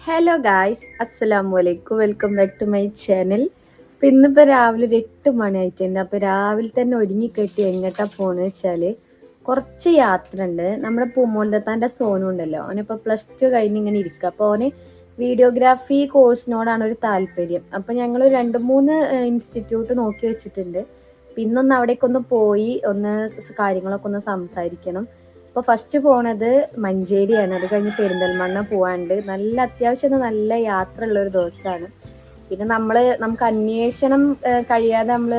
Hello guys, അസ്സലാമു അലൈക്കും. Welcome back to my channel. അപ്പം ഇന്നിപ്പോൾ രാവിലെ ഒരു 8 മണി ആയിട്ടുണ്ട്. അപ്പോൾ രാവിലെ തന്നെ ഒരുങ്ങിക്കെട്ടി എങ്ങോട്ടാ പോകുന്നത് വെച്ചാൽ കുറച്ച് യാത്ര ഉണ്ട്. നമ്മുടെ പൂമോന്തത്താൻ്റെ സോനും ഉണ്ടല്ലോ, അവനിപ്പോൾ +2 കഴിഞ്ഞ് ഇങ്ങനെ ഇരിക്കുക. അപ്പോൾ അവന് വീഡിയോഗ്രാഫി കോഴ്സിനോടാണ് ഒരു താല്പര്യം. അപ്പോൾ ഞങ്ങൾ 2-3 ഇൻസ്റ്റിറ്റ്യൂട്ട് നോക്കി വെച്ചിട്ടുണ്ട്. പിന്നൊന്ന് അവിടേക്കൊന്ന് പോയി കാര്യങ്ങളൊക്കെ ഒന്ന് സംസാരിക്കണം. അപ്പോൾ ഫസ്റ്റ് പോണത് മഞ്ചേരിയാണ്. അത് കഴിഞ്ഞ് പെരിന്തൽമണ്ണ പോകാനുണ്ട്. അത്യാവശ്യം നല്ല യാത്ര ഉള്ളൊരു ദിവസമാണ്. പിന്നെ നമുക്ക് അന്വേഷണം കഴിയാതെ നമ്മൾ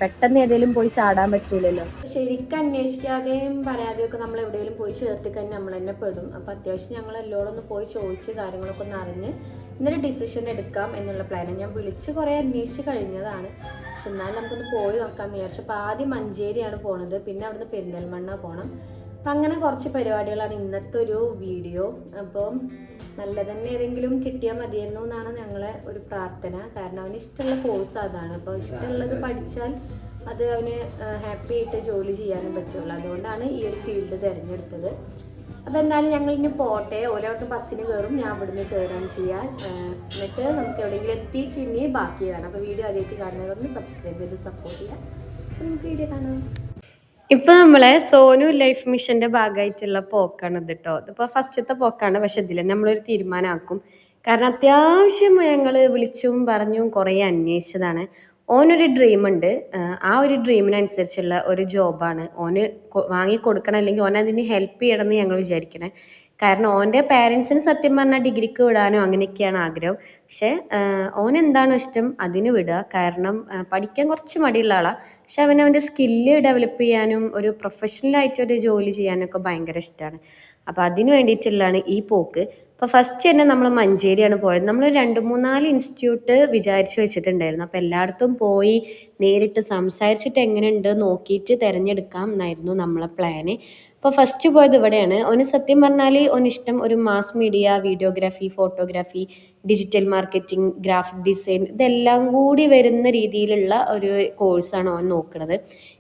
പെട്ടെന്ന് ഏതെങ്കിലും പോയി ചാടാൻ പറ്റൂലല്ലോ. ശരിക്കും അന്വേഷിക്കാതെയും പറയാതെയും ഒക്കെ നമ്മൾ എവിടെയെങ്കിലും പോയി ചേർത്തി കഴിഞ്ഞാൽ നമ്മൾ തന്നെ പെടും. അപ്പോൾ അത്യാവശ്യം ഞങ്ങൾ എല്ലാവരും ഒന്ന് പോയി ചോദിച്ച് കാര്യങ്ങളൊക്കെ ഒന്ന് അറിഞ്ഞ് ഇന്നൊരു ഡിസിഷൻ എടുക്കാം എന്നുള്ള പ്ലാനാണ്. ഞാൻ വിളിച്ച് കുറേ അന്വേഷിച്ച് കഴിഞ്ഞതാണ്, പക്ഷെ എന്നാലും നമുക്കൊന്ന് പോയി നോക്കാമെന്ന് വിചാരിച്ചു. അപ്പോൾ ആദ്യം മഞ്ചേരിയാണ് പോണത്, പിന്നെ അവിടുന്ന് പെരിന്തൽമണ്ണ പോകണം. അപ്പം അങ്ങനെ കുറച്ച് പരിപാടികളാണ് ഇന്നത്തെ ഒരു വീഡിയോ. അപ്പം നല്ല തന്നെ ഏതെങ്കിലും കിട്ടിയാൽ മതിയായിരുന്നു എന്നാണ് ഞങ്ങളെ ഒരു പ്രാർത്ഥന. കാരണം അവന് ഇഷ്ടമുള്ള കോഴ്സ് അതാണ്. അപ്പോൾ ഇഷ്ടമുള്ളത് പഠിച്ചാൽ അത് അവന് ഹാപ്പി ആയിട്ട് ജോലി ചെയ്യാനും പറ്റുള്ളൂ. അതുകൊണ്ടാണ് ഈ ഒരു ഫീൽഡ് തിരഞ്ഞെടുത്തത്. അപ്പോൾ എന്തായാലും ഞങ്ങൾ ഇനി പോട്ടെ. ഓരോട്ട് ബസ്സിന് കയറും, ഞാൻ ഇവിടുന്ന് കയറാൻ ചെയ്യാൻ. എന്നിട്ട് നമുക്ക് എവിടെയെങ്കിലും എത്തിയിട്ട് ഇനി ബാക്കി കാണാം. അപ്പോൾ വീഡിയോ ആദ്യമായിട്ട് കാണുന്നവരൊന്ന് സബ്സ്ക്രൈബ് ചെയ്ത് സപ്പോർട്ട് ചെയ്യാം. അപ്പോൾ നമുക്ക് വീഡിയോ കാണാം. ഇപ്പൊ നമ്മളെ സോനു ലൈഫ് മിഷന്റെ ഭാഗമായിട്ടുള്ള പോക്കാണ് ഇത് കേട്ടോ. ഇതിപ്പോ ഫസ്റ്റത്തെ പോക്കാണ്, പക്ഷെ ഇതിൽ നമ്മളൊരു തീരുമാനമാക്കും. കാരണം അത്യാവശ്യം ഞങ്ങൾ വിളിച്ചും പറഞ്ഞും കുറേ അന്വേഷിച്ചതാണ്. ഓനൊരു ഡ്രീം ഉണ്ട്. ആ ഒരു ഡ്രീമിനനുസരിച്ചുള്ള ഒരു ജോബാണ് ഓന് വാങ്ങിക്കൊടുക്കണം, അല്ലെങ്കിൽ ഓനതിന് ഹെൽപ്പ് ചെയ്യണമെന്ന് ഞങ്ങൾ വിചാരിക്കണേ. കാരണം ഓൻ്റെ പാരൻസിന് സത്യം പറഞ്ഞാൽ ഡിഗ്രിക്ക് വിടാനോ അങ്ങനെയൊക്കെയാണ് ആഗ്രഹം. പക്ഷേ ഓൻ എന്താണോ ഇഷ്ടം അതിന് വിടുക. കാരണം പഠിക്കാൻ കുറച്ച് മടിയുള്ള ആളാണ്, പക്ഷെ അവൻ്റെ സ്കില്ല് ഡെവലപ്പ് ചെയ്യാനും ഒരു പ്രൊഫഷണലായിട്ടൊരു ജോലി ചെയ്യാനൊക്കെ ഭയങ്കര ഇഷ്ടമാണ്. അപ്പോൾ അതിന് വേണ്ടിയിട്ടുള്ളതാണ് ഈ പോക്ക്. അപ്പോൾ ഫസ്റ്റ് തന്നെ നമ്മൾ മഞ്ചേരിയാണ് പോയത്. നമ്മൾ 2-3-4 ഇൻസ്റ്റിറ്റ്യൂട്ട് വിചാരിച്ച് വെച്ചിട്ടുണ്ടായിരുന്നു. അപ്പോൾ എല്ലായിടത്തും പോയി നേരിട്ട് സംസാരിച്ചിട്ട് എങ്ങനെയുണ്ട് നോക്കിയിട്ട് തിരഞ്ഞെടുക്കാം എന്നായിരുന്നു നമ്മളെ പ്ലാന്. അപ്പോൾ ഫസ്റ്റ് പോയത് ഇവിടെയാണ്. ഓന് സത്യം പറഞ്ഞാൽ ഓനിഷ്ടം ഒരു mass media, videography, photography, digital marketing, graphic design, ഇതെല്ലാം കൂടി വരുന്ന രീതിയിലുള്ള ഒരു കോഴ്സാണ് ഓൻ നോക്കുന്നത്.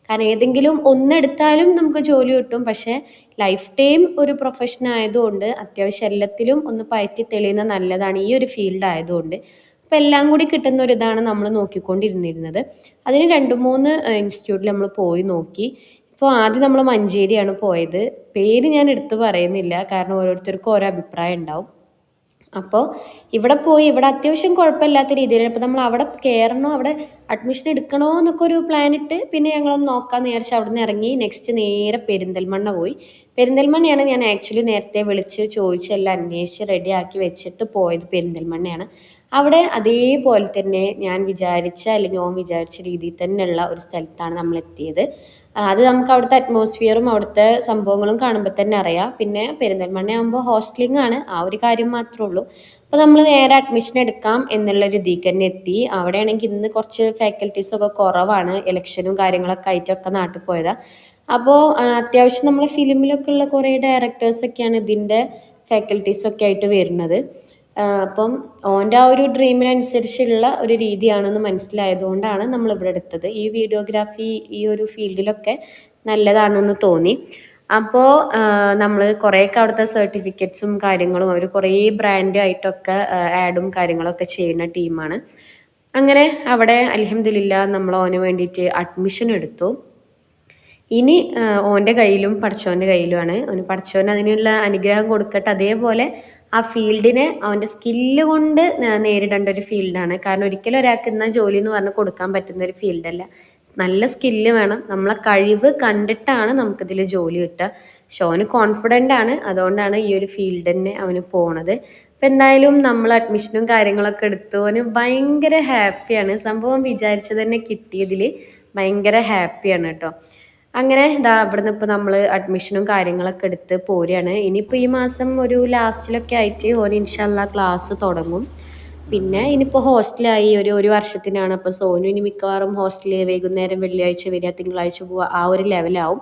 കാരണം ഏതെങ്കിലും ഒന്നെടുത്താലും നമുക്ക് ജോലി കിട്ടും, പക്ഷേ ലൈഫ് ടൈം ഒരു പ്രൊഫഷൻ ആയതുകൊണ്ട് അത്യാവശ്യം എല്ലാത്തിലും ഒന്ന് പയറ്റി തെളിയുന്ന നല്ലതാണ് ഈ ഒരു ഫീൽഡ് ആയതുകൊണ്ട്. അപ്പോൾ എല്ലാം കൂടി കിട്ടുന്ന ഒരു ഇതാണ് നമ്മൾ നോക്കിക്കൊണ്ടിരുന്നിരുന്നത്. അതിന് 2-3 ഇൻസ്റ്റിറ്റ്യൂട്ടിൽ നമ്മൾ പോയി നോക്കി. ഇപ്പോൾ ആദ്യം നമ്മൾ മഞ്ചേരിയാണ് പോയത്. പേര് ഞാൻ എടുത്തു പറയുന്നില്ല, കാരണം ഓരോരുത്തർക്കും ഓരോ അഭിപ്രായം ഉണ്ടാവും. അപ്പോൾ ഇവിടെ പോയി ഇവിടെ അത്യാവശ്യം കുഴപ്പമില്ലാത്ത രീതിയിലാണ്. ഇപ്പോൾ നമ്മൾ അവിടെ കയറണോ അവിടെ അഡ്മിഷൻ എടുക്കണോ എന്നൊക്കെ ഒരു പ്ലാൻ ഇട്ട് പിന്നെ ഞങ്ങളൊന്ന് നോക്കാമെന്ന് വിചാരിച്ച് അവിടെ നിന്ന് ഇറങ്ങി നെക്സ്റ്റ് നേരെ പെരിന്തൽമണ്ണ പോയി. പെരിന്തൽമണ്ണയാണ് ഞാൻ ആക്ച്വലി നേരത്തെ വിളിച്ച് ചോദിച്ച് എല്ലാം അന്വേഷിച്ച് റെഡിയാക്കി വെച്ചിട്ട് പോയത് പെരിന്തൽമണ്ണയാണ്. അവിടെ അതേപോലെ തന്നെ ഞാൻ വിചാരിച്ച അല്ലെങ്കിൽ ഓൻ വിചാരിച്ച രീതിയിൽ തന്നെയുള്ള ഒരു സ്ഥലത്താണ് നമ്മൾ എത്തിയത്. അത് നമുക്ക് അവിടുത്തെ അറ്റ്മോസ്ഫിയറും അവിടുത്തെ സംഭവങ്ങളും കാണുമ്പോൾ തന്നെ അറിയാം. പിന്നെ പെരിന്തൽമണ്ണ ആകുമ്പോൾ ഹോസ്റ്റലിംഗ് ആണ്, ആ ഒരു കാര്യം മാത്രമേ ഉള്ളൂ. അപ്പോൾ നമ്മൾ നേരെ അഡ്മിഷൻ എടുക്കാം എന്നുള്ളൊരു ഇതിലേക്ക് തന്നെ എത്തി. അവിടെയാണെങ്കിൽ ഇന്ന് കുറച്ച് ഫാക്കൽറ്റീസൊക്കെ കുറവാണ്, ഇലക്ഷനും കാര്യങ്ങളൊക്കെ ആയിട്ടൊക്കെ നാട്ടിൽ പോയതാണ്. അപ്പോൾ അത്യാവശ്യം നമ്മളെ ഫിലിമിലൊക്കെ ഉള്ള കുറേ ഡയറക്ടേഴ്സൊക്കെയാണ് ഇതിൻ്റെ ഫാക്കൽറ്റീസൊക്കെ ആയിട്ട് വരുന്നത്. അപ്പം ഓൻ്റെ ആ ഒരു ഡ്രീമിനനുസരിച്ചുള്ള ഒരു രീതിയാണെന്ന് മനസ്സിലായതുകൊണ്ടാണ് നമ്മളിവിടെ എടുത്തത്. ഈ വീഡിയോഗ്രാഫി ഈ ഒരു ഫീൽഡിലൊക്കെ നല്ലതാണെന്ന് തോന്നി. അപ്പോൾ നമ്മൾ കുറേയൊക്കെ അവിടുത്തെ സർട്ടിഫിക്കറ്റ്സും കാര്യങ്ങളും അവർ കുറേ ബ്രാൻഡായിട്ടൊക്കെ ആഡും കാര്യങ്ങളൊക്കെ ചെയ്യുന്ന ടീമാണ്. അങ്ങനെ അവിടെ അൽഹംദുലില്ലാ നമ്മൾ ഓന് വേണ്ടിയിട്ട് അഡ്മിഷൻ എടുത്തു. ഇനി ഓൻ്റെ കയ്യിലും പടച്ചോൻ്റെ കയ്യിലുമാണ്. ഓന് പടച്ചോൻ അതിനുള്ള അനുഗ്രഹം കൊടുക്കട്ടെ. അതേപോലെ ആ ഫീൽഡിനെ അവൻ്റെ സ്കില്ല് കൊണ്ട് നേരിടേണ്ട ഒരു ഫീൽഡാണ്. കാരണം ഒരിക്കലും ഒരാൾക്ക് ഇന്ന ജോലി എന്ന് പറഞ്ഞ് കൊടുക്കാൻ പറ്റുന്ന ഒരു ഫീൽഡല്ല. നല്ല സ്കില്ല് വേണം, നമ്മളെ കഴിവ് കണ്ടിട്ടാണ് നമുക്കിതിൽ ജോലി കിട്ടുക. പക്ഷെ ഓന് കോൺഫിഡൻ്റ് ആണ്, അതുകൊണ്ടാണ് ഈ ഒരു ഫീൽഡ് തന്നെ അവന് പോണത്. അപ്പം എന്തായാലും നമ്മൾ അഡ്മിഷനും കാര്യങ്ങളൊക്കെ എടുത്തു. അവന് ഭയങ്കര ഹാപ്പിയാണ്. സംഭവം വിചാരിച്ചത് തന്നെ കിട്ടിയതിൽ ഭയങ്കര ഹാപ്പിയാണ് കേട്ടോ. അങ്ങനെ ഇവിടുന്ന് ഇപ്പോൾ നമ്മൾ അഡ്മിഷനും കാര്യങ്ങളൊക്കെ എടുത്ത് പോരുകയാണ്. ഇനിയിപ്പോൾ ഈ മാസം ഒരു ലാസ്റ്റിലൊക്കെ ആയിട്ട് ഓന് ഇൻഷാല്ലാ ക്ലാസ് തുടങ്ങും. പിന്നെ ഇനിയിപ്പോൾ ഹോസ്റ്റലായി ഒരു വർഷത്തിനാണ്. അപ്പോൾ സോനു ഇനി മിക്കവാറും ഹോസ്റ്റലിൽ വൈകുന്നേരം വെള്ളിയാഴ്ച വരിക, തിങ്കളാഴ്ച പോവുക, ആ ഒരു ലെവലാവും.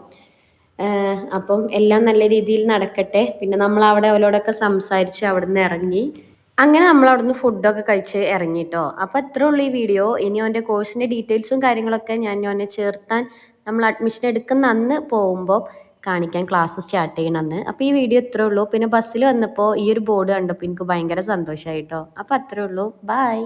അപ്പം എല്ലാം നല്ല രീതിയിൽ നടക്കട്ടെ. പിന്നെ നമ്മൾ അവിടെ അവരോടൊക്കെ സംസാരിച്ച് അവിടെ നിന്ന് ഇറങ്ങി. അങ്ങനെ നമ്മൾ അവിടുന്ന് ഫുഡൊക്കെ കഴിച്ച് ഇറങ്ങിട്ടോ. അപ്പോൾ അത്രേ ഉള്ളൂ ഈ വീഡിയോ. ഇനി അവൻ്റെ കോഴ്സിൻ്റെ ഡീറ്റെയിൽസും കാര്യങ്ങളൊക്കെ ഞാൻ അവനെ ചേർത്താൻ നമ്മൾ അഡ്മിഷൻ എടുക്കുന്ന അന്ന് പോകുമ്പോൾ കാണിക്കാൻ ക്ലാസ് സ്റ്റാർട്ട് ചെയ്യണമെന്ന്. അപ്പോൾ ഈ വീഡിയോ ഇത്രേ ഉള്ളൂ. പിന്നെ ബസ്സിൽ വന്നപ്പോൾ ഈ ഒരു ബോർഡ് കണ്ടപ്പോൾ എനിക്ക് ഭയങ്കര സന്തോഷമായി കേട്ടോ. അപ്പോൾ അത്രേ ഉള്ളൂ. ബൈ.